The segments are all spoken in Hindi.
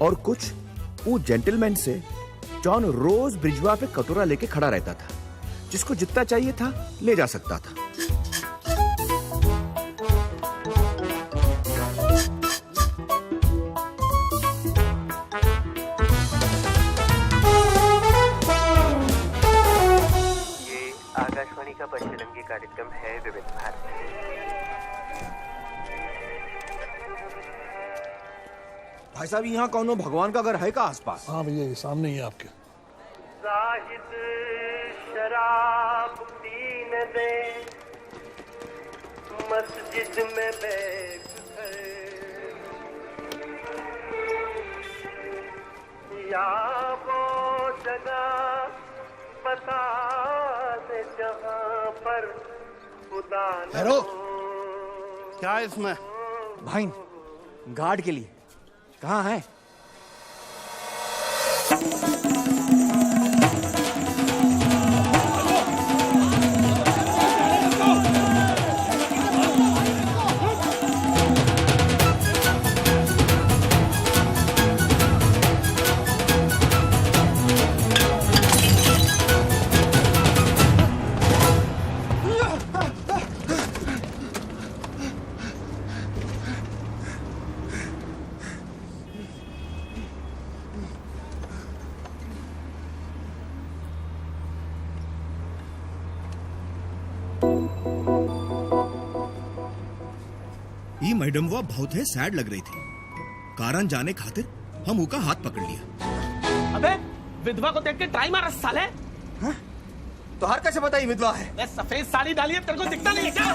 और कुछ वो जेंटलमैन से जॉन रोज ब्रिजवा पे कटोरा लेके खड़ा रहता था, जिसको जितना चाहिए था ले जा सकता था। ये आकाशवाणी का पश्चिमी कार्यक्रम है विविध भारती। भाई साहब, यहाँ कौनो भगवान का घर है का आसपास? हाँ भैया, ये सामने ही है आपके। जाहिद शराब पीने दे मस्जिद में बैठ या वो जगह बता दे जहाँ पर खुदा न हेरो, हो। क्या है इसमें? भाई गार्ड के लिए कहाँ है? ई मैडम वो बहुत है सैड लग रही थी। कारण जाने खातिर हम उका हाथ पकड़ लिया। अबे विधवा को देख के ट्राई मारा साले। तो हर कैसे बताई विधवा है? मैं सफेद साड़ी डाली है, तेरे को दिखता नहीं है क्या?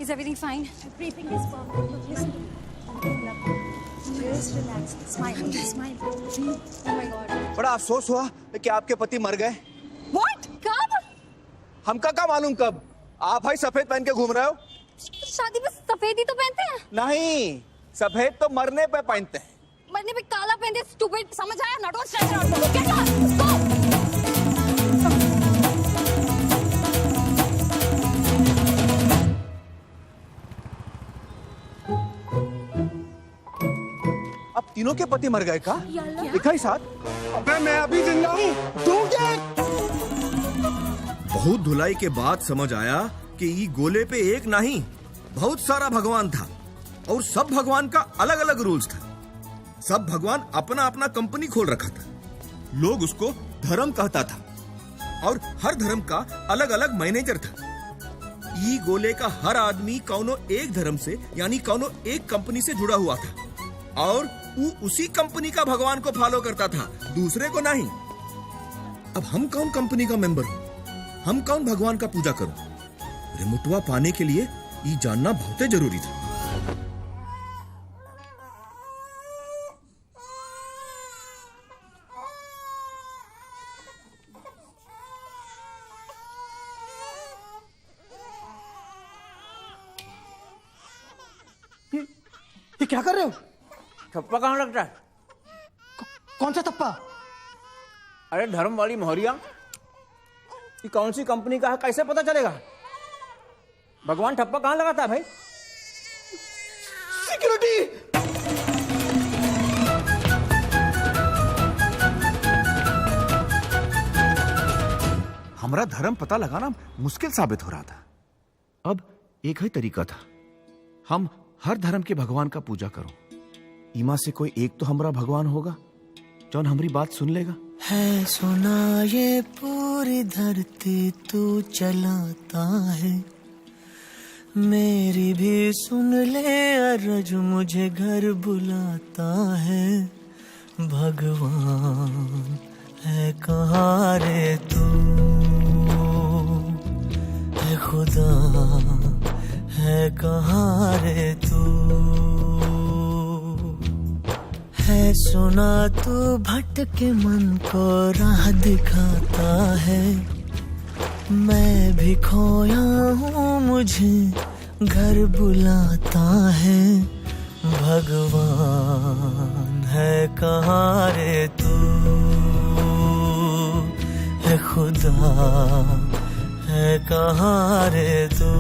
Is everything fine? Breathing is perfect. Look, listen to me. Just relax. Smile. Smile. Oh my God. बड़ा अफसोस हुआ कि आपके पति मर गए। What? कब? हमका क्या मालूम कब? आप भाई सफेद पहन के घूम रहे हो? शादी में सफेद ही तो पहनते हैं। नहीं, सफेद तो मरने पे पहनते हैं। मरने पे काला पहनते हैं। Stupid. समझ आया? Not on stress out. Get lost. Go. अब तीनों के पति मर गए का? दिखा ही साथ। अबे मैं अभी जिंदा हूँ, तू क्या? बहुत धुलाई के बाद समझ आया कि ई गोले पे एक नहीं बहुत सारा भगवान था और सब भगवान का अलग अलग रूल्स था। सब भगवान अपना अपना कंपनी खोल रखा था। लोग उसको धर्म कहता था और हर धर्म का अलग अलग मैनेजर था। ई गोले का हर आदमी कौनो एक धर्म से यानी कौनो एक कंपनी से जुड़ा हुआ था और वो उसी कंपनी का भगवान को फॉलो करता था, दूसरे को नहीं। अब हम कौन कंपनी का मेंबर हूं? हम कौन भगवान का पूजा करूं? रिमोटवा पाने के लिए ये जानना बहुत जरूरी था। ये क्या कर रहे हो? थप्पा कहाँ लगता है? कौन सा थप्पा? अरे धर्म वाली मोहरिया, ये कौन सी कंपनी का है कैसे पता चलेगा? भगवान ठप्पा कहाँ लगाता है भाई? सिक्योरिटी! हमारा धर्म पता लगाना मुश्किल साबित हो रहा था। अब एक ही तरीका था, हम हर धर्म के भगवान का पूजा करो। इमा से कोई एक तो हमारा भगवान होगा जौन हमारी बात सुन लेगा। है सुना ये पूरी धरती तू चलाता है, मेरी भी सुन ले अरज मुझे घर बुलाता है। भगवान है कहाँ रे तू, है खुदा है कहाँ रे तू। है सुना तू भटके मन को राह दिखाता है, मैं भी खोया हूँ मुझे घर बुलाता है। भगवान है कहाँ रे तू, है खुदा है कहाँ रे तू।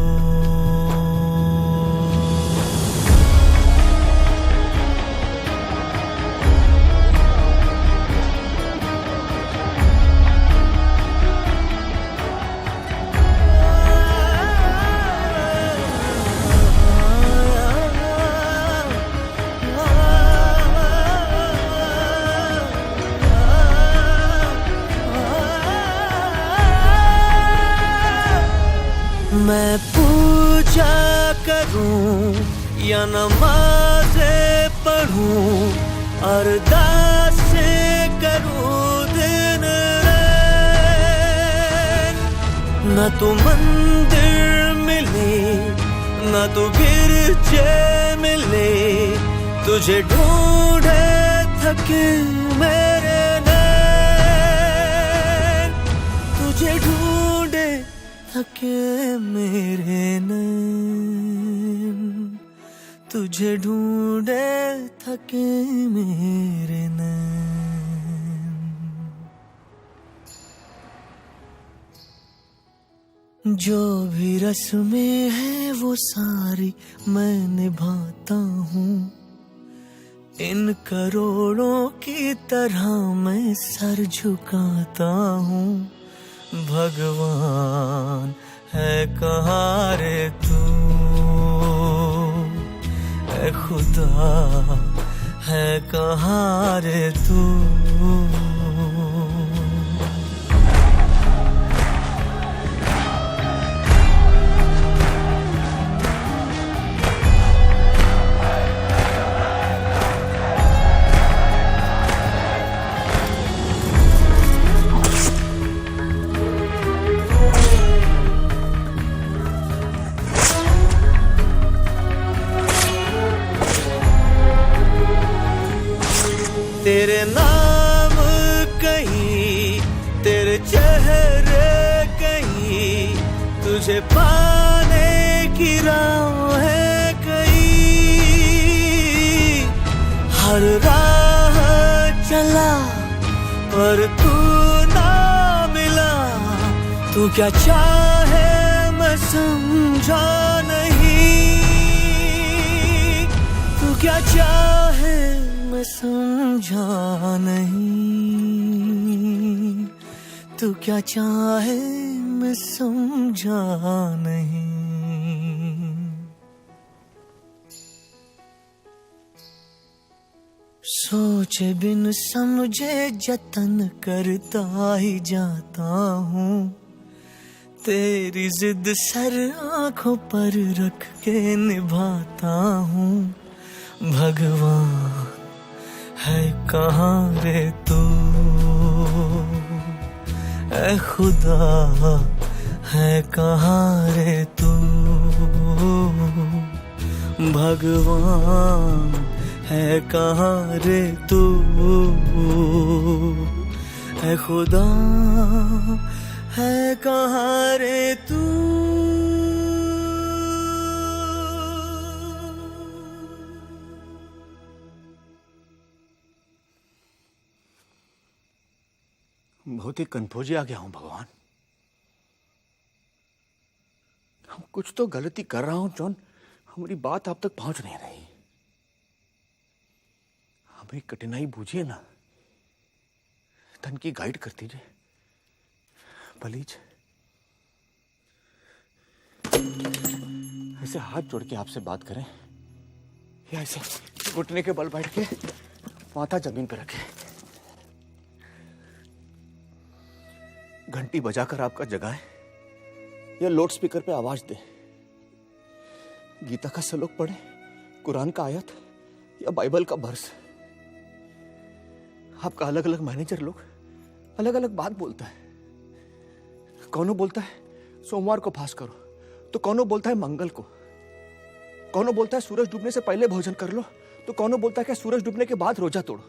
मैं पूजा करूं या नमाज़ें पढ़ूं, अरदास करूं दिन रात, न तो मंदिर मिले न तो गिरजे मिले, तुझे ढूंढे थके मेरे नैन, तुझे ढूंढे थके मेरे नैन, तुझे ढूंढे थके मेरे नैन। जो भी रस्में हैं वो सारी मैं निभाता हूँ, इन करोड़ों की तरह मैं सर झुकाता हूँ। भगवान है कहाँ रे तू, ऐ खुदा है कहाँ रे तू। तेरे नाम कहीं, तेरे चेहरे कहीं, तुझे पाने की राह है कहीं। हर राह चला पर तू ना मिला, तू क्या चाहे मैं समझा नहीं, तू क्या चाहे मैं समझा नहीं, तू क्या चाहे मैं समझा नहीं। सोचे बिन समझे जतन करता ही जाता हूँ, तेरी जिद सर आंखों पर रख के निभाता हूँ। भगवान है कहाँ रे तू, ऐ खुदा है कहाँ रे तू। भगवान है कहाँ रे तू, ऐ खुदा है कहाँ रे तू। बहुत ही कंफ्यूज आ गया हूं भगवान। हम कुछ तो गलती कर रहा हूं जॉन, हमारी बात आप तक पहुंच नहीं रही। हमें कठिनाई बूझिए ना, धन की गाइड कर दीजिए प्लीज। ऐसे हाथ जोड़ के आपसे बात करें या ऐसे घुटने के बल बैठ के माथा जमीन पे रखे, घंटी बजाकर आपका जगाए या लाउड स्पीकर पे आवाज दे, गीता का श्लोक पढ़े, कुरान का आयत या बाइबल का वर्स। आपका अलग अलग मैनेजर लोग अलग अलग बात बोलता है। कौनो बोलता है सोमवार को फास्ट करो, तो कौनो बोलता है मंगल को, कौनो बोलता है सूरज डूबने से पहले भोजन कर लो, तो कौनो बोलता है कि सूरज डूबने के बाद रोजा तोड़ो,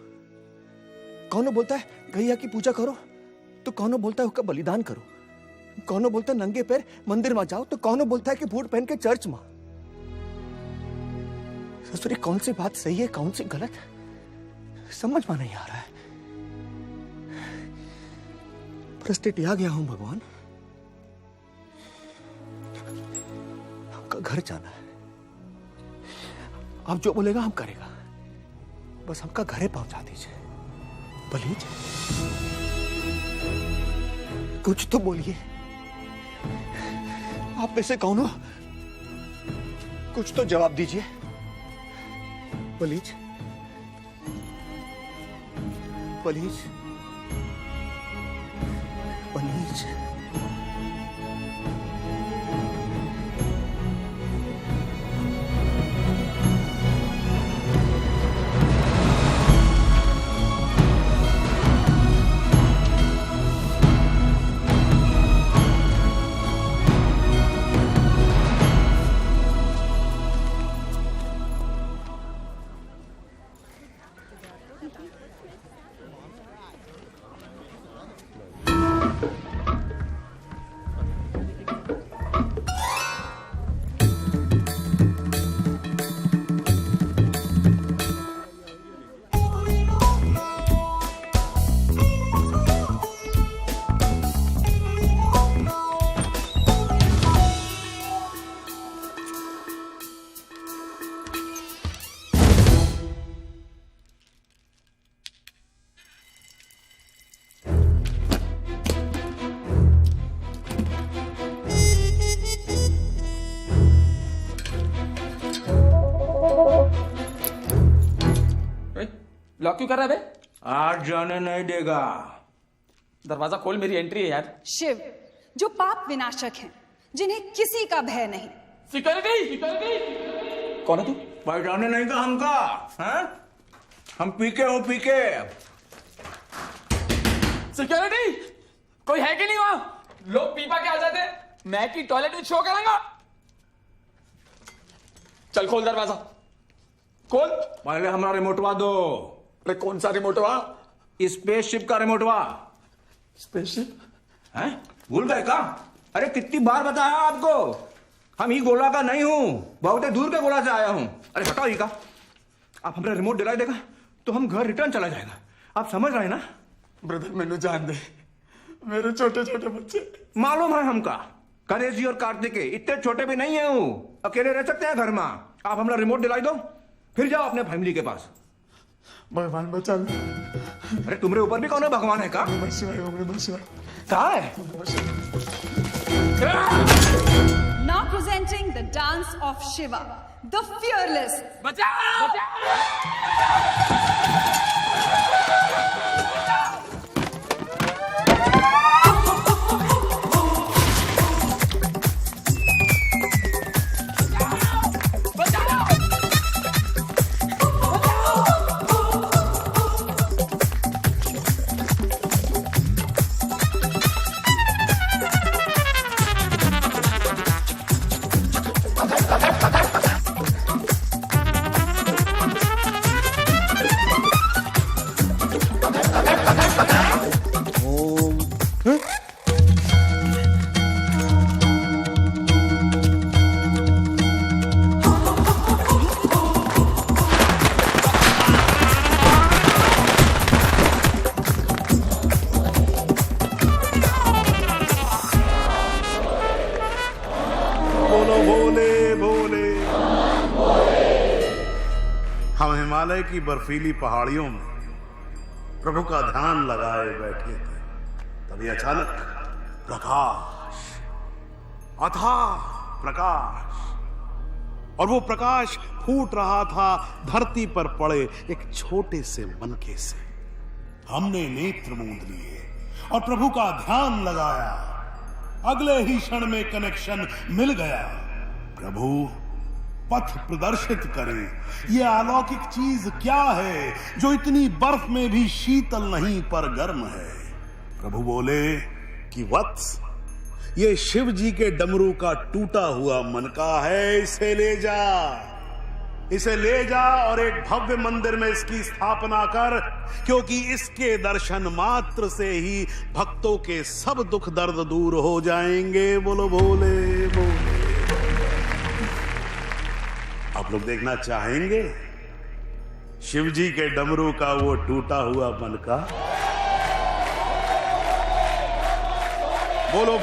कौनो बोलता है गैया की पूजा करो, तो कौनो बोलता है उसका बलिदान करो, कौनो बोलता है नंगे पैर मंदिर में जाओ, तो कौनो बोलता है कि बूट पहन के चर्च में। ससुरी कौन सी बात सही है कौन सी गलत समझ में नहीं आ रहा है। फ्रस्ट्रेट आ गया हूं भगवान। हमका घर जाना है। आप जो बोलेगा हम करेगा, बस हमका घरे पहुंचा दीजिए। प्लीज कुछ तो बोलिए। आप में से कौन हो? कुछ तो जवाब दीजिए प्लीज प्लीज प्लीज। लॉक क्यों कर रहा है बे? आज जाने नहीं देगा। दरवाजा खोल, मेरी एंट्री है यार। शिव जो पाप विनाशक हैं, जिन्हें किसी का भय नहीं। सिक्योरिटी! कौन है तू? पहचाने नहीं का हमका? हैं? हम पीके हो पीके। सिक्योरिटी! कोई है कि नहीं वहां? लोग पीपा के आ जाते हैं, मैं की टॉयलेट में शो करूंगा। चल खोल दरवाजा, खोल। पहले हमारा रिमोटवा दो। अरे कौन सा रिमोटवा? स्पेसशिप का रिमोटवा। स्पेसशिप? हैं? भूल गए का? अरे कितनी बार बताया आपको, हम ही गोला का नहीं हूं, बहुत दूर के गोला से आया हूं। अरे हटाओ ही का। आप हमारा रिमोट दिला देगा तो हम घर रिटर्न चला जाएगा। आप समझ रहे हैं ना? ब्रदर मैंने जान दे, मेरे छोटे छोटे बच्चे। मालूम है हमका, गणेश जी और कार्तिक इतने छोटे भी नहीं है, वो अकेले रह सकते हैं घर में। आप हमारा रिमोट दिलाई दो, फिर जाओ अपने फैमिली के पास। भगवान बचा ले। अरे तुम्हारे ऊपर भी कौन है भगवान है का? कहा है? Now presenting the dance of Shiva, the fearless. बचाओ! हम हिमालय की बर्फीली पहाड़ियों में प्रभु का ध्यान लगाए बैठे थे, तभी अचानक प्रकाश, अथाह प्रकाश, और वो प्रकाश फूट रहा था धरती पर पड़े एक छोटे से मनके से। हमने नेत्र मूंद लिए और प्रभु का ध्यान लगाया। अगले ही क्षण में कनेक्शन मिल गया। प्रभु पथ प्रदर्शित करें। ये अलौकिक चीज क्या है जो इतनी बर्फ में भी शीतल नहीं पर गर्म है? प्रभु बोले कि वत्स, ये शिव जी के डमरू का टूटा हुआ मनका है, इसे ले जा, इसे ले जा और एक भव्य मंदिर में इसकी स्थापना कर, क्योंकि इसके दर्शन मात्र से ही भक्तों के सब दुख दर्द दूर हो जाएंगे। बोलो भोले भोले। आप लोग देखना चाहेंगे शिव जी के डमरू का वो टूटा हुआ मनका? बोलो